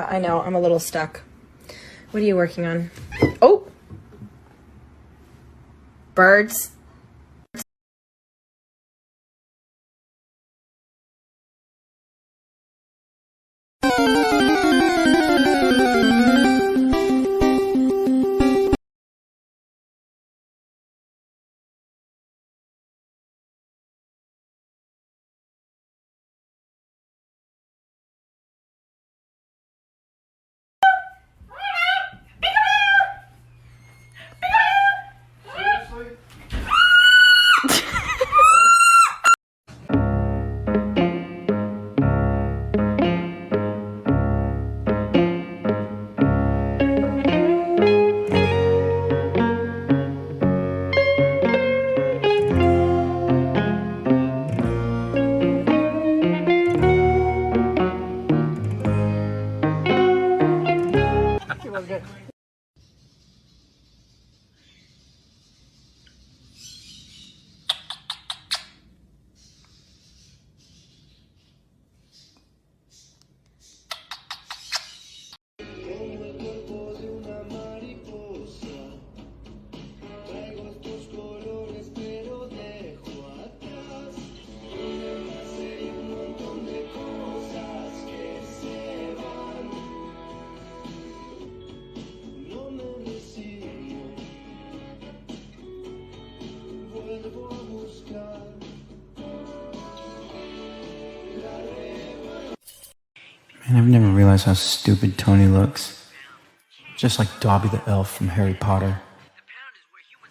I know. I'm a little stuck. What are you working on? Oh! Birds. Man, I've never realized how stupid Tony looks. Just like Dobby the elf from Harry Potter.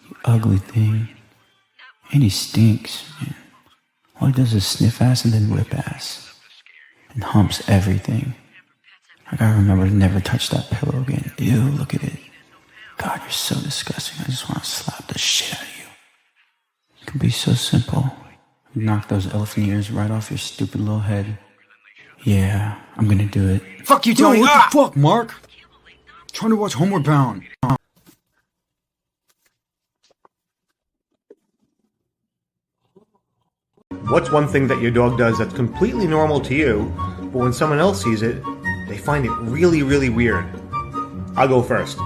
You ugly thing. And he stinks, man. All he does is sniff ass and then whip ass. And humps everything. I gotta remember to never touch that pillow again. Ew, look at it. God, you're so disgusting. I just want to slap the shit out of you. It can be so simple. Knock those elephant ears right off your stupid little head. Yeah, I'm gonna do it. Fuck you, Tony! What the fuck, Mark? I'm trying to watch Homeward Bound. What's one thing that your dog does that's completely normal to you, but when someone else sees it, they find it really, really weird? I'll go first.